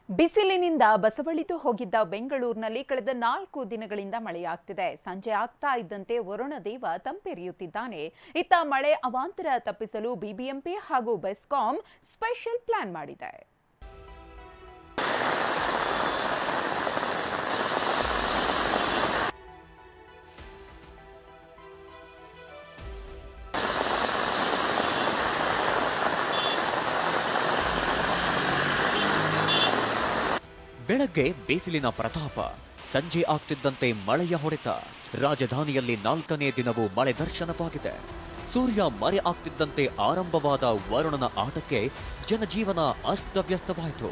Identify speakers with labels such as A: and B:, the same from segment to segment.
A: ಬಿಸಿಲಿನಿಂದ ಬಸವಳಿದು ಹೋಗಿದ್ದ ಬೆಂಗಳೂರಿನಲ್ಲಿ ಕಳೆದ 4 ದಿನಗಳಿಂದ ಮಳೆಯಾಗ್ತಿದೆ. ಸಂಜೆ ಆಗ್ತಾ ಇದ್ದಂತೆ ವರುಣದೇವ ತಂಪೆರೆಯುತ್ತಿದ್ದಾನೆ. ಇತ್ತ ಮಳೆ ಅವಾಂತರ ತಪ್ಪಿಸಲು ಬಿಬಿಎಂಪಿ ಹಾಗೂ ಬೆಸ್ಕಾಂ ಸ್ಪೆಷಲ್ ಪ್ಲಾನ್ ಮಾಡಿದೆ.
B: ಬೆಳಗ್ಗೆ ಬಿಸಿಲಿನ ಪ್ರತಾಪ, ಸಂಜೆ ಆಗ್ತಿದ್ದಂತೆ ಮಳೆಯ ಹೊಡೆತ. ರಾಜಧಾನಿಯಲ್ಲಿ 4ನೇ ದಿನವೂ ಮಳೆ ದರ್ಶನವಾಗಿದೆ. ಸೂರ್ಯ ಮರೆ ಆಗ್ತಿದ್ದಂತೆ ಆರಂಭವಾದ ವರುಣನ ಆಟಕ್ಕೆ ಜನಜೀವನ ಅಸ್ತವ್ಯಸ್ತವಾಯಿತು.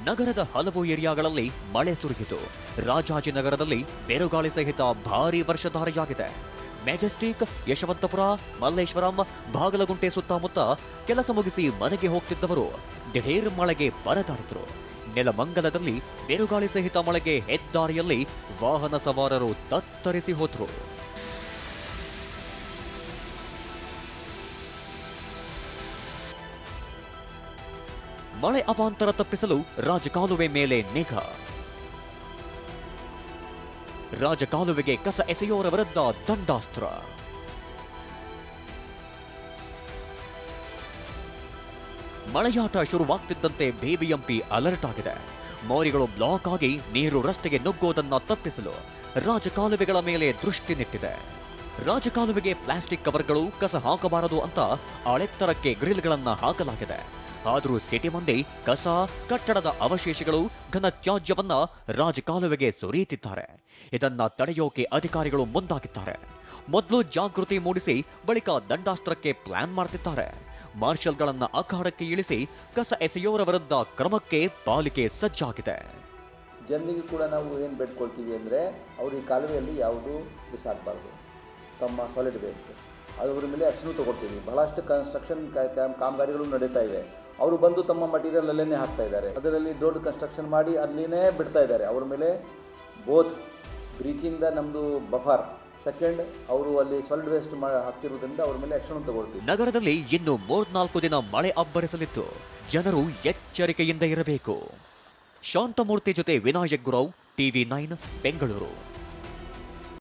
B: ನಗರದ ಹಲವು ಏರಿಯಾಗಳಲ್ಲಿ ಮಳೆ ಸುರಿಯಿತು. ರಾಜಾಜಿನಗರದಲ್ಲಿ ಬಿರುಗಾಳಿ ಸಹಿತ ಭಾರೀ ವರ್ಷಧಾರೆಯಾಗಿದೆ. ಮೆಜೆಸ್ಟಿಕ್, ಯಶವಂತಪುರ, ಮಲ್ಲೇಶ್ವರಂ, ಬಾಗಲಗುಂಟೆ ಸುತ್ತಮುತ್ತ ಕೆಲಸ ಮುಗಿಸಿ ಮನೆಗೆ ಹೋಗ್ತಿದ್ದವರು ದಿಢೀರ್ ಮಳೆಗೆ ಪರದಾಡಿದ್ರು. ನೆಲಮಂಗಲದಲ್ಲಿ ಬಿರುಗಾಳಿ ಸಹಿತ ಮಳೆಗೆ ಹೆದ್ದಾರಿಯಲ್ಲಿ ವಾಹನ ಸವಾರರು ತತ್ತರಿಸಿ ಹೋದ್ರು. ಮಳೆ ಅವಾಂತರ ತಪ್ಪಿಸಲು ರಾಜಕಾಲುವೆ ಮೇಲೆ ನಿಗಾ. ರಾಜಕಾಲುವೆಗೆ ಕಸ ಎಸೆಯೋರ ವಿರುದ್ಧ ದಂಡಾಸ್ತ್ರ. ಮಳೆಯಾಟ ಶುರುವಾಗ್ತಿದ್ದಂತೆ ಬಿಬಿಎಂಪಿ ಅಲರ್ಟ್ ಆಗಿದೆ. ಮೋರಿಗಳು ಬ್ಲಾಕ್ ಆಗಿ ನೀರು ರಸ್ತೆಗೆ ನುಗ್ಗೋದನ್ನ ತಪ್ಪಿಸಲು ರಾಜಕಾಲುವೆಗಳ ಮೇಲೆ ದೃಷ್ಟಿ ನೆಟ್ಟಿದೆ. ರಾಜಕಾಲುವೆಗೆ ಪ್ಲಾಸ್ಟಿಕ್ ಕವರ್ಗಳು, ಕಸ ಹಾಕಬಾರದು ಅಂತ ಆಳೆತ್ತರಕ್ಕೆ ಗ್ರಿಲ್ಗಳನ್ನ ಹಾಕಲಾಗಿದೆ. ಆದರೂ ಸಿಟಿ ಮಂದಿ ಕಸ, ಕಟ್ಟಡದ ಅವಶೇಷಗಳು, ಘನ ತ್ಯಾಜ್ಯವನ್ನ ರಾಜಕಾಲುವೆಗೆ ಸುರಿಯುತ್ತಿದ್ದಾರೆ. ಇದನ್ನ ತಡೆಯೋಕೆ ಅಧಿಕಾರಿಗಳು ಮುಂದಾಗಿದ್ದಾರೆ. ಮೊದಲು ಜಾಗೃತಿ ಮೂಡಿಸಿ ಬಳಿಕ ದಂಡಾಸ್ತ್ರಕ್ಕೆ ಪ್ಲಾನ್ ಮಾಡ್ತಿದ್ದಾರೆ. ಮಾರ್ಷಲ್ಗಳನ್ನ ಅಖಾಡಕ್ಕೆ ಇಳಿಸಿ ಕಸ ಎಸೆಯೋರ ವಿರುದ್ಧ ಕ್ರಮಕ್ಕೆ ಪಾಲಿಕೆ ಸಜ್ಜಾಗಿದೆ.
C: ಜನರಿಗೆ ಕೂಡ ನಾವು ಏನು ಬೇಡ್ಕೊಳ್ತೀವಿ ಅಂದರೆ ಅವರು ಈ ಕಾಲುವೆಯಲ್ಲಿ ಯಾವುದು ಬಿಸಾಕಬಾರ್ದು, ತಮ್ಮ ಸಾಲಿಡ್ ವೇಸ್ಟ್ ಅದರ ಮೇಲೆ ಆ್ಯಕ್ಷನ್ ತಗೊಳ್ತೀವಿ. ಬಹಳಷ್ಟು ಕನ್ಸ್ಟ್ರಕ್ಷನ್ ಕಾಮಗಾರಿಗಳು ನಡೀತಾ ಇವೆ. ಅವರು ಬಂದು ತಮ್ಮ ಮಟೀರಿಯಲ್ ಅಲ್ಲೇ ಹಾಕ್ತಾ ಇದ್ದಾರೆ. ಅದರಲ್ಲಿ ದೊಡ್ಡ ಕನ್ಸ್ಟ್ರಕ್ಷನ್ ಮಾಡಿ ಅಲ್ಲಿನೇ ಬಿಡ್ತಾ ಇದ್ದಾರೆ. ಅವ್ರ ಮೇಲೆ ಬೋತ್ ಬ್ರೀಚಿಂಗ್ ದ ನಮ್ಮದು ಬಫರ್, ಸೆಕೆಂಡ್ ಅವರು ಅಲ್ಲಿ ಸಾಲಿಡ್ ವೇಸ್ಟ್ ಹಾಕ್ತಿರೋದ್ರಿಂದ ಅವ್ರ ಮೇಲೆ ಆ್ಯಕ್ಷನ್ ತಗೊಳ್ತೀವಿ.
B: ನಗರದಲ್ಲಿ ಇನ್ನು 3-4 ದಿನ ಮಳೆ ಅಬ್ಬರಿಸಲಿದ್ದು ಜನರು ಎಚ್ಚರಿಕೆಯಿಂದ ಇರಬೇಕು. ಶಾಂತಮೂರ್ತಿ ಜೊತೆ ವಿನಾಯಕ್ ಗುರವ್, TV9 ಬೆಂಗಳೂರು.